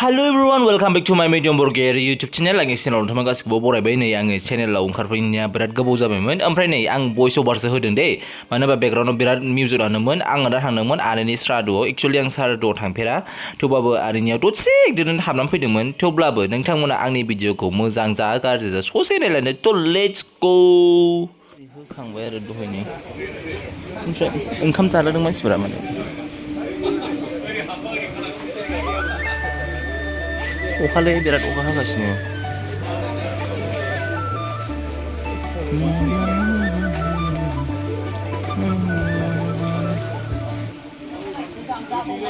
Hello everyone, welcome back to my medium burger YouTube channel. आंनि चेनेलाव नोंथांमोन गासिखौबो बरायबाय नै आङो चेनेलाव ओंखारफैनाया बिराद गोबाव जाबायमोन ओमफ्राय नै आं भइस ओभारसो होदों दे मानो होनबा बेकग्राउन्डआव बिराद मिउजिक दानोमोन आङो दा थांदोंमोन आनैनि श्राद्धआव एक्चुअलि आं श्राद्धआव थांफेरा थेवबाबो आनैनियाव दसे दिनै हाबनानै फैदोंमोन थेवब्लाबो नोंथांमोना आंनि भिडिअखौ मोजां जा गाज्रि जा ससे नायलायनो थ' लेट्स गो होखांबाय आरो दहायनो ओमफ्राय ओंखाम जालादों मानसिफोरा माने अखालै बिराद अखा हागासिनो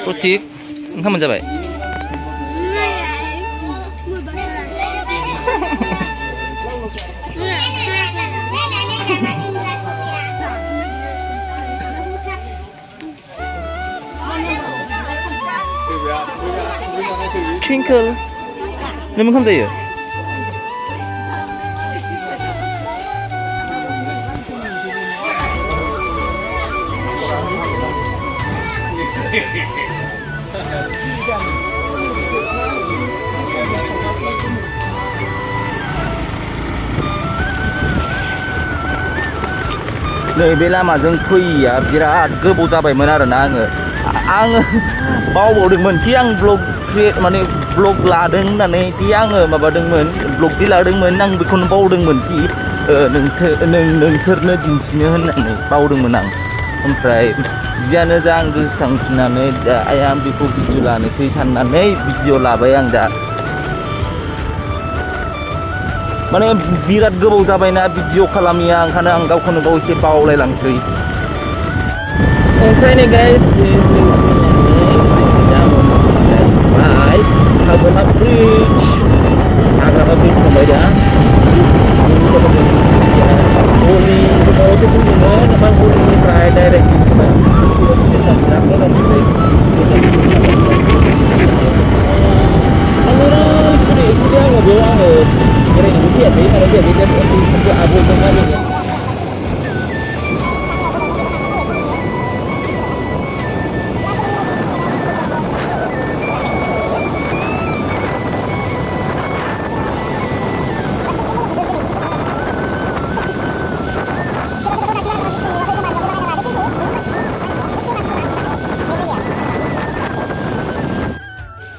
प्रतीक ओंखाम मोनजाबाय Twinkle नों ओंखाम जायो नैबे लामाजों फैया बिराद गोबाव जाबायमोन आरोना आङो बावबावदोंमोन कि आं ब्लग क्रिएट माने ब्लग लादों होननानै कि आङो माबादोंमोन ब्लग दि लादोंमोन आं बेखौनो बावदोंमोन कि नोंसोरनो दिन्थिनो होननानै बावदोंमोन आं ओमफ्राय जियानो जा आं गोसोखांफिननानै दा आं बेखौ भिडिअ लानोसै साननानै भिडिअ लाबाय आं दा माने बिराद गोबाव जाबायना भिडिअ खालामिया ओंखायनो आं गावखौनो गाव एसे बावलायलांसै ओमफ्राय नै गाइस हाग्रामा ब्रिज थांबाय दा हलि समावसो बुंदोंमोन ओमफ्राय हलिनिफ्राय डाइरेक्ट बेरायनोबो फैयाखै मानो फैयाखै आब'जों गामिनि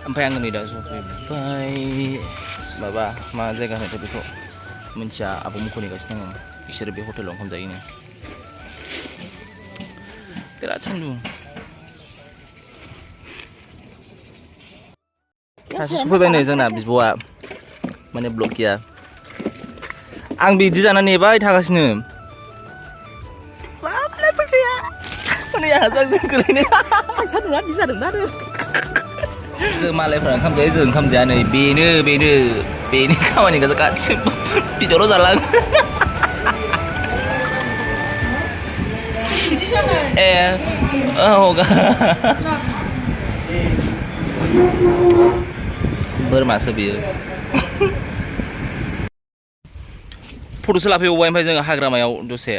ओमफ्राय आङो नै दा सफैबाय माबा मा जायगा होनो बेखौ मिन्थिया आब'मोनखौ नेगासिनो आङो बिसोरो बे हटेलाव ओंखाम जायोनो बिराद सान्दुं सासे सफैबाय नै जोंना बिब'आ माने ब्लग गैया आं बिदि जानानै नेबाय थागासिनो माबालाय फैसाया हनै आंहा जों गोलैनो सान्दुंआ बिदि जादोंना आरो जों मालायफ्रा ओंखाम जायो जों ओंखाम जाया नै बेनि खामानि गोजा गासिबो भिडिअल' जालां ए औ बोरमासो बियो फट'सो लाफैबावबाय ओमफ्राय जोङो हाग्रामायाव दसे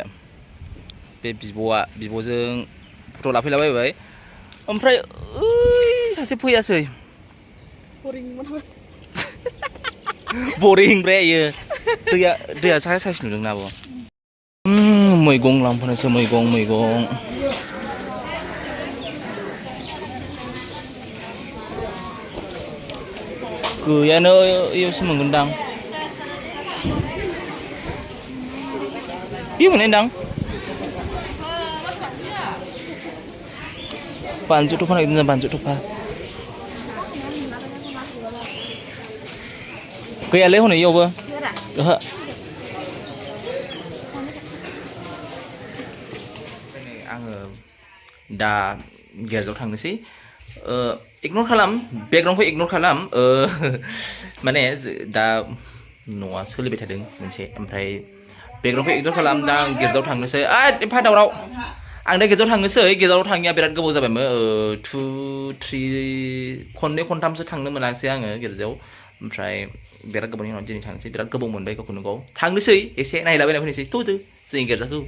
बे बिब'जों फट' लाफैलाबायबाय ओमफ्राय सासे फैयासै बरिं ओमफ्राय दैया साइस नुदोंना आब' मैगं लांफानोसो मैगं गैयानो इयावसो मोनगोनदां बे मोननायदां बानजु थफा नागिरदों जों बानजु थफा गैयालै हनै इयावबो ओहो आङो दा गेरेजाव थांनोसै इगनर खालाम बेकग्राउन्डखौ इगनर खालाम माने दा न'आ सोलिबाय थादों मोनसे ओमफ्राय बेकग्राउन्डखौ इगनर खालाम दा आं गेरेजाव थांनोसै एफा दावराव आं दा गेजेराव थांनोसै गेजेराव थाङिया बिराद गोबाव जाबायमोन 2-3 खननै खनथामसो थांनो मोनासै आङो गेजेराव ओमफ्राय बिराद गोबावनि उनाव दिनै थांनोसै बिराद गोबाव मोनबाय गावखौनो गाव थांनोसै एसे नायलाबायना फैनोसै जोंनि गेजेरखौ